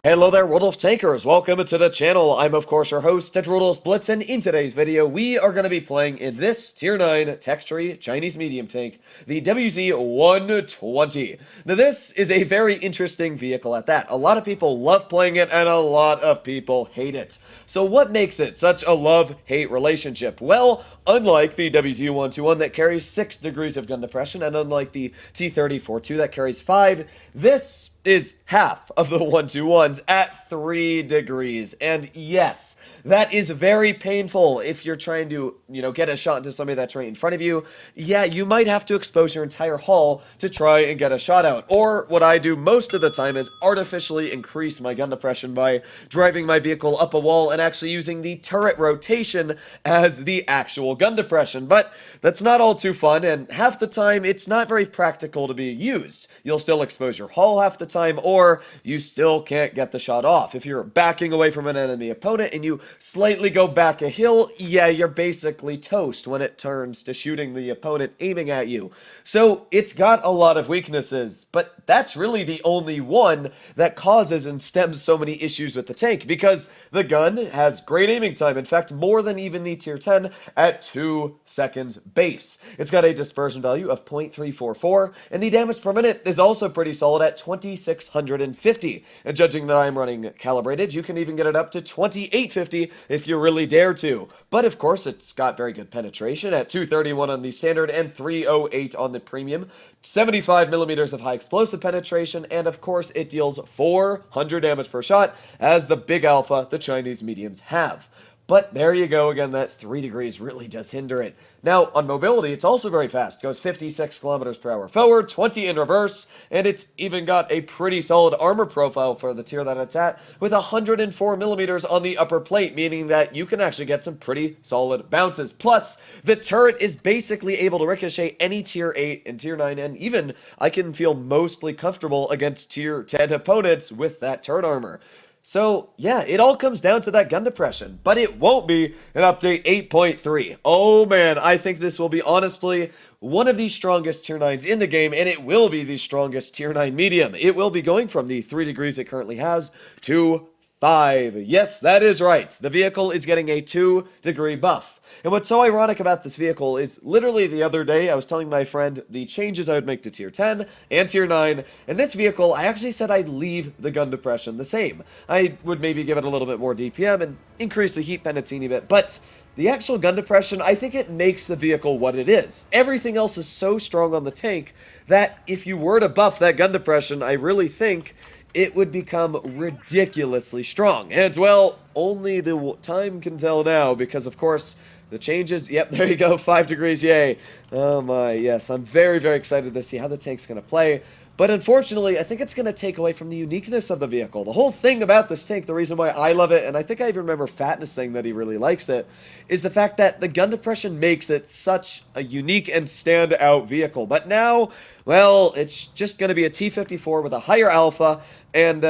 Hello there, Rodolph Tankers. Welcome to the channel. I'm, of course, your host, Droodles, Blitz, and in today's video, we are going to be playing in this Tier 9 tech-tree Chinese medium tank, the WZ-120. Now, this is a very interesting vehicle at that. A lot of people love playing it, and a lot of people hate it. So what makes it such a love-hate relationship? Well, unlike the WZ-121 that carries 6 degrees of gun depression, and unlike the T-30-42 that carries 5, this is half of the 121s at 3 degrees. And yes, that is very painful if you're trying to, get a shot into somebody that's right in front of you. Yeah, you might have to expose your entire hull to try and get a shot out. Or what I do most of the time is artificially increase my gun depression by driving my vehicle up a wall and actually using the turret rotation as the actual gun depression. But that's not all too fun, and half the time it's not very practical to be used. You'll still expose your hull half the time, or you still can't get the shot off. If you're backing away from an enemy opponent and you slightly go back a hill, yeah, you're basically toast when it turns to shooting the opponent aiming at you. So it's got a lot of weaknesses, but that's really the only one that causes and stems so many issues with the tank, because the gun has great aiming time. In fact, more than even the tier 10 at 2 seconds base. It's got a dispersion value of 0.344, and the damage per minute is also pretty solid at 2650. And judging that I'm running calibrated, you can even get it up to 2850 if you really dare to. But of course, it's got very good penetration at 231 on the standard and 308 on the premium. 75 millimeters of high explosive penetration, and of course it deals 400 damage per shot, as the big alpha the Chinese mediums have. But there you go again, that 3 degrees really does hinder it. Now, on mobility, it's also very fast. It goes 56 kilometers per hour forward, 20 in reverse, and it's even got a pretty solid armor profile for the tier that it's at, with 104 millimeters on the upper plate, meaning that you can actually get some pretty solid bounces. Plus, the turret is basically able to ricochet any tier 8 and tier 9, and even I can feel mostly comfortable against tier 10 opponents with that turret armor. So, yeah, it all comes down to that gun depression, but it won't be an update 8.3. Oh man, I think this will be honestly one of the strongest tier 9s in the game, and it will be the strongest tier 9 medium. It will be going from the 3 degrees it currently has to 5. Yes, that is right. The vehicle is getting a 2-degree buff. And what's so ironic about this vehicle is literally the other day I was telling my friend the changes I would make to tier 10 and tier 9, and this vehicle I actually said I'd leave the gun depression the same. I would maybe give it a little bit more DPM and increase the heat pen a teeny bit, but the actual gun depression, I think it makes the vehicle what it is. Everything else is so strong on the tank that if you were to buff that gun depression, I really think it would become ridiculously strong. And, well, only the time can tell now, because, of course, the changes, yep, there you go, 5 degrees, yay. Oh my, yes, I'm very, very excited to see how the tank's going to play. But unfortunately, I think it's going to take away from the uniqueness of the vehicle. The whole thing about this tank, the reason why I love it, and I think I even remember Fatness saying that he really likes it, is the fact that the gun depression makes it such a unique and standout vehicle. But now, well, it's just going to be a T-54 with a higher alpha, and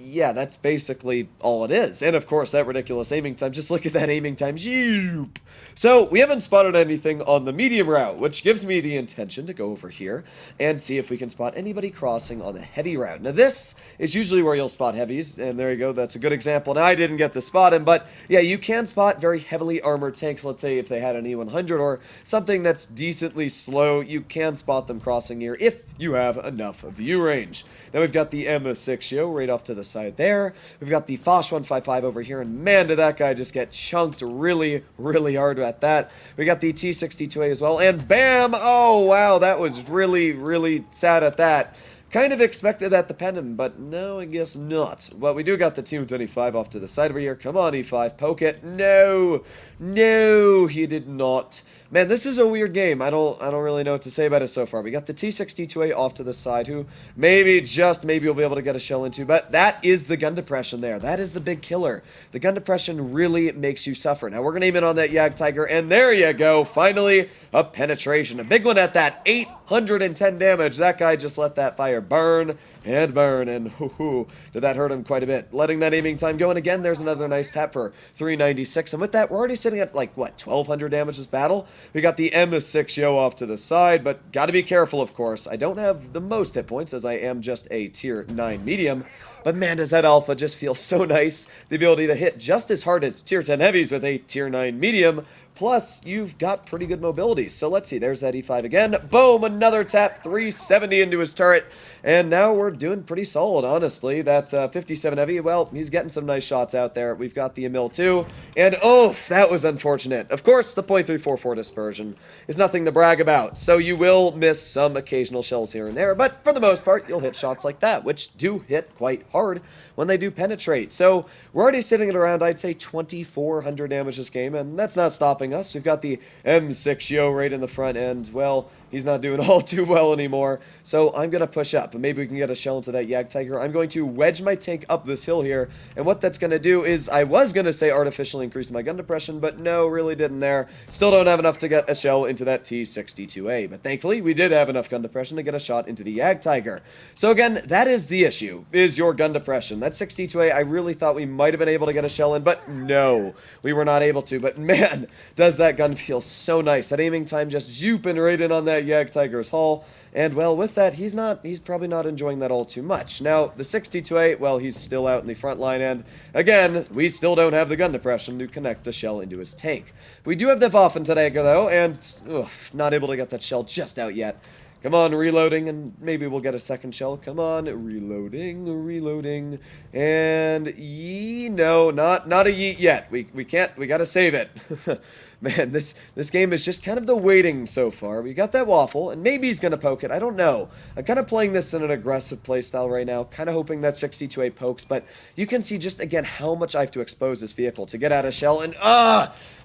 yeah, that's basically all it is. And of course, that ridiculous aiming time. Just look at that aiming time. Zoop. So we haven't spotted anything on the medium route, which gives me the intention to go over here and see if we can spot anybody crossing on the heavy route. Now this is usually where you'll spot heavies, and there you go, that's a good example. Now I didn't get to spot him, but yeah, you can spot very heavily armored tanks. Let's say if they had an E100 or something that's decently slow, you can spot them crossing here if you have enough view range. Now we've got the M6 show right off to the side there. We've got the Foch 155 over here, and man, did that guy just get chunked really, really hard at that. We got the T62A as well, and bam! Oh, wow, that was really, really sad at that. Kind of expected that to pen him, but no, I guess not. Well, we do got the T125 off to the side over here. Come on, E5, poke it. No, no, he did not. Man, this is a weird game. I don't really know what to say about it so far. We got the T62A off to the side, who maybe, just maybe we'll be able to get a shell into, but that is the gun depression there. That is the big killer. The gun depression really makes you suffer. Now, we're going to aim in on that Yag Tiger, and there you go. Finally, a penetration. A big one at that, 810 damage. That guy just let that fire burn and burn, and did that hurt him quite a bit. Letting that aiming time go, and again, there's another nice tap for 396, and with that, we're already sitting at, like, what, 1,200 damage this battle? We got the M6 Yo off to the side, but gotta be careful, of course. I don't have the most hit points, as I am just a tier 9 medium, But man, does that alpha just feel so nice. The ability to hit just as hard as tier 10 heavies with a tier 9 medium. Plus, you've got pretty good mobility. So let's see, there's that E5 again. Boom, another tap, 370 into his turret. And now we're doing pretty solid, honestly. That's 57 heavy. Well, he's getting some nice shots out there. We've got the Emil too. And oh, that was unfortunate. Of course, the .344 dispersion is nothing to brag about. So you will miss some occasional shells here and there. But for the most part, you'll hit shots like that, which do hit quite hard when they do penetrate. So we're already sitting at around, I'd say, 2,400 damage this game. And that's not stopping us. We've got the M6 Yo right in the front end. Well, he's not doing all too well anymore. So I'm going to push up. And maybe we can get a shell into that Yag Tiger. I'm going to wedge my tank up this hill here. And what that's going to do is, I was going to say artificially increase my gun depression, but no, really didn't there. Still don't have enough to get a shell into that T-62A. But thankfully, we did have enough gun depression to get a shot into the Yag Tiger. So again, that is the issue, is your gun depression. That 62A, I really thought we might have been able to get a shell in, but no, we were not able to. But man, does that gun feel so nice. That aiming time just zooping right in on that Yag Tiger's hull. And, well, with that, he's probably not enjoying that all too much. Now, the 62A, well, he's still out in the front line, and, again, we still don't have the gun depression to connect the shell into his tank. We do have the Waffenträger, though, and, not able to get that shell just out yet. Come on, reloading, and maybe we'll get a second shell. Come on, reloading, and no, not a yeet yet. We gotta save it. Man, this game is just kind of the waiting so far. We got that waffle, and maybe he's going to poke it. I don't know. I'm kind of playing this in an aggressive playstyle right now, kind of hoping that 62A pokes, but you can see just, again, how much I have to expose this vehicle to get out a shell, and,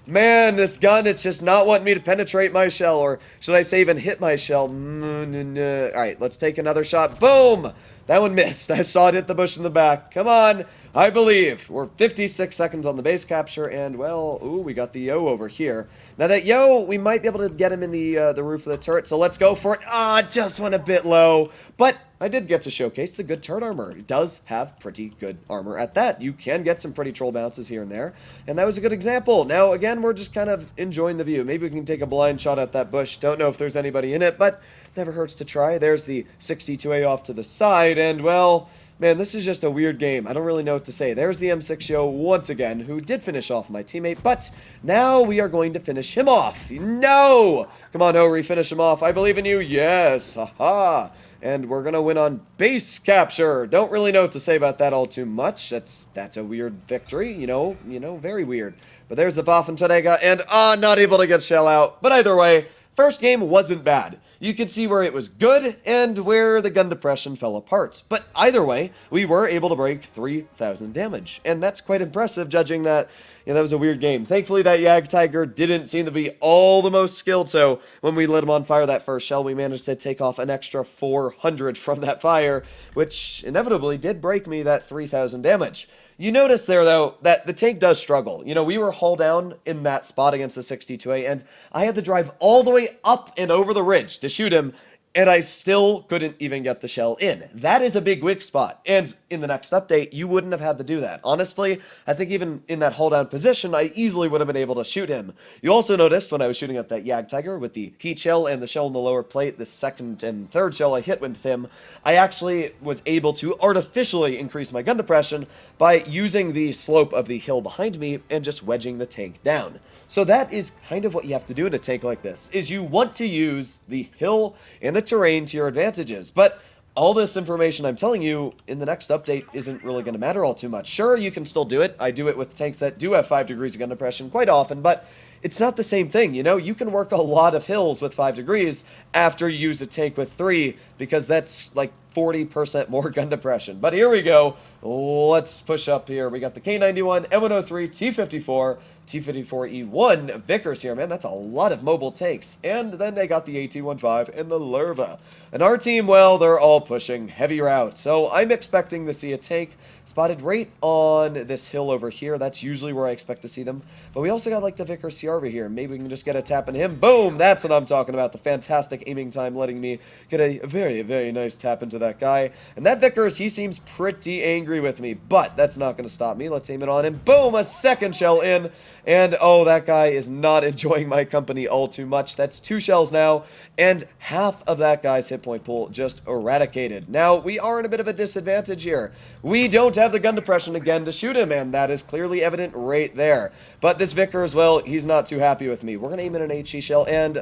man, this gun, it's just not wanting me to penetrate my shell, or should I say even hit my shell? Alright, let's take another shot. Boom! That one missed. I saw it hit the bush in the back. Come on. I believe. We're 56 seconds on the base capture, and, well, ooh, we got the Yo over here. Now that Yo, we might be able to get him in the roof of the turret, so let's go for it. Just went a bit low. But I did get to showcase the good turret armor. It does have pretty good armor at that. You can get some pretty troll bounces here and there, and that was a good example. Now, again, we're just kind of enjoying the view. Maybe we can take a blind shot at that bush. Don't know if there's anybody in it, but never hurts to try. There's the 62A off to the side, and, well, man, this is just a weird game. I don't really know what to say. There's the M6 Yo once again, who did finish off my teammate, but now we are going to finish him off. No! Come on, Hori, finish him off. I believe in you. Yes. Haha. And we're going to win on base capture. Don't really know what to say about that all too much. That's a weird victory, you know, very weird. But there's the Waffenträger, and, not able to get shell out. But either way, first game wasn't bad. You could see where it was good and where the gun depression fell apart. But either way, we were able to break 3,000 damage. And that's quite impressive, judging that, that was a weird game. Thankfully, that Yag Tiger didn't seem to be all the most skilled, so when we lit him on fire that first shell, we managed to take off an extra 400 from that fire, which inevitably did break me that 3,000 damage. You notice there, though, that the tank does struggle. We were hull down in that spot against the 62A, and I had to drive all the way up and over the ridge to shoot him, and I still couldn't even get the shell in. That is a big weak spot, and in the next update, you wouldn't have had to do that. Honestly, I think even in that hull down position, I easily would have been able to shoot him. You also noticed when I was shooting at that Yag Tiger with the heat shell and the shell in the lower plate, the second and third shell I hit with him, I actually was able to artificially increase my gun depression by using the slope of the hill behind me and just wedging the tank down. So that is kind of what you have to do in a tank like this, is you want to use the hill and the terrain to your advantages. But all this information I'm telling you in the next update isn't really going to matter all too much. Sure, you can still do it. I do it with tanks that do have 5 degrees of gun depression quite often, but it's not the same thing, You can work a lot of hills with 5 degrees after you use a tank with 3, because that's like 40% more gun depression. But here we go. Let's push up here. We got the K91, M103, T54, T54E1 Vickers here, man. That's a lot of mobile tanks. And then they got the AT-15 and the Lerva. And our team, well, they're all pushing heavy route. So I'm expecting to see a tank spotted right on this hill over here. That's usually where I expect to see them. But we also got like the Vickers CRV here. Maybe we can just get a tap into him. Boom! That's what I'm talking about. The fantastic aiming time letting me get a very very, very nice tap into that guy. And that Vickers, he seems pretty angry with me, but that's not going to stop me. Let's aim it on him. Boom, a second shell in. And, oh, that guy is not enjoying my company all too much. That's 2 shells now, and half of that guy's hit point pool just eradicated. Now, we are in a bit of a disadvantage here. We don't have the gun depression again to shoot him, and that is clearly evident right there. But this Vickers, well, he's not too happy with me. We're going to aim in an HE shell, and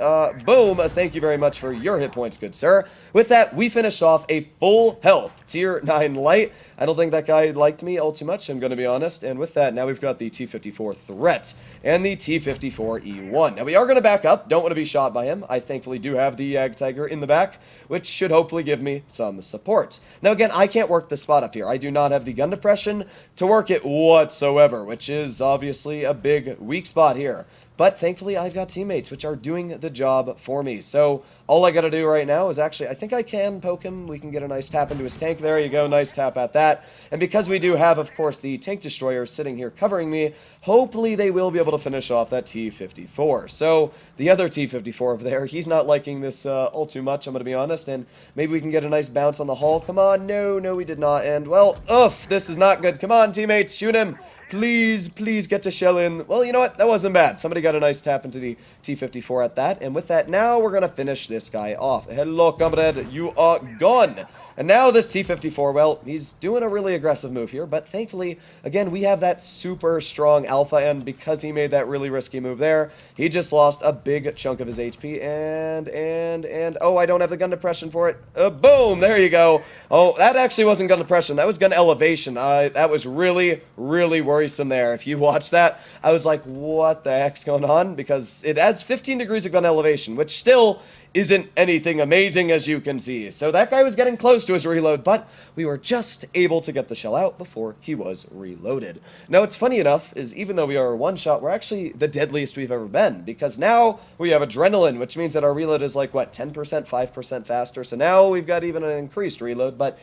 boom, thank you very much for your hit points, good sir. With that, we finished off a full health Tier 9 light. I don't think that guy liked me all too much, I'm going to be honest. And with that, now we've got the T-54 Threat and the T-54E1. Now, we are going to back up. Don't want to be shot by him. I thankfully do have the Yag Tiger in the back, which should hopefully give me some support. Now, again, I can't work the spot up here. I do not have the gun depression to work it whatsoever, which is obviously a big weak spot here. But thankfully, I've got teammates which are doing the job for me. So all I got to do right now is actually, I think I can poke him. We can get a nice tap into his tank. There you go. Nice tap at that. And because we do have, of course, the tank destroyer sitting here covering me, hopefully they will be able to finish off that T-54. So the other T-54 over there, he's not liking this all too much, I'm going to be honest. And maybe we can get a nice bounce on the hull. Come on. No, we did not. And, well, oof, this is not good. Come on, teammates. Shoot him. Please, please get to shell in. Well, you know what? That wasn't bad. Somebody got a nice tap into the T-54 at that. And with that, now we're going to finish this guy off. Hello, comrade. You are gone. And now this T-54, well, he's doing a really aggressive move here. But thankfully, again, we have that super strong alpha. And because he made that really risky move there, he just lost a big chunk of his HP. And, oh, I don't have the gun depression for it. Boom, there you go. Oh, that actually wasn't gun depression. That was gun elevation. That was really, really worrisome there. If you watch that, I was like, what the heck's going on? Because it has 15 degrees of gun elevation, which still isn't anything amazing, as you can see. So that guy was getting close to his reload, but we were just able to get the shell out before he was reloaded. Now, what's funny enough is even though we are one shot, we're actually the deadliest we've ever been, because now we have adrenaline, which means that our reload is like, what, 10%, 5% faster. So now we've got even an increased reload, but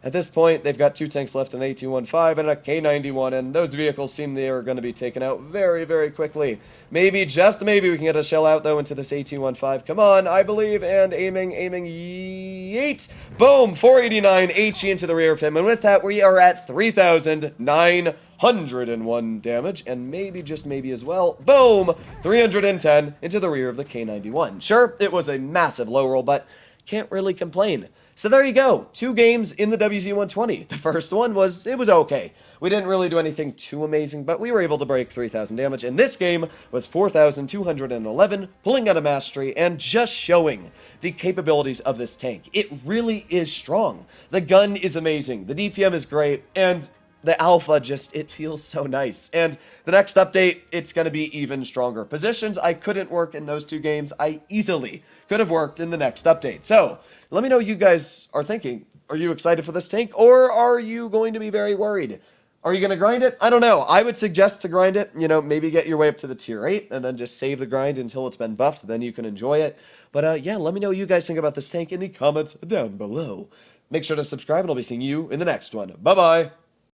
at this point, they've got 2 tanks left, an AT-15 and a K-91, and those vehicles seem they are going to be taken out very, very quickly. Maybe, just maybe, we can get a shell out, though, into this AT-15. Come on, I believe, and aiming, yeet! Boom! 489 HE into the rear of him, and with that, we are at 3,901 damage, and maybe, just maybe as well, boom! 310 into the rear of the K-91. Sure, it was a massive low roll, but can't really complain. So there you go, 2 games in the WZ-120. The first one was okay. We didn't really do anything too amazing, but we were able to break 3,000 damage, and this game was 4,211, pulling out a mastery, and just showing the capabilities of this tank. It really is strong. The gun is amazing, the DPM is great, and the alpha just, it feels so nice. And the next update, it's going to be even stronger. Positions I couldn't work in those 2 games, I easily could have worked in the next update. So, let me know what you guys are thinking. Are you excited for this tank, or are you going to be very worried? Are you going to grind it? I don't know. I would suggest to grind it. You know, maybe get your way up to the tier 8, and then just save the grind until it's been buffed. Then you can enjoy it. But yeah, let me know what you guys think about this tank in the comments down below. Make sure to subscribe, and I'll be seeing you in the next one. Bye-bye.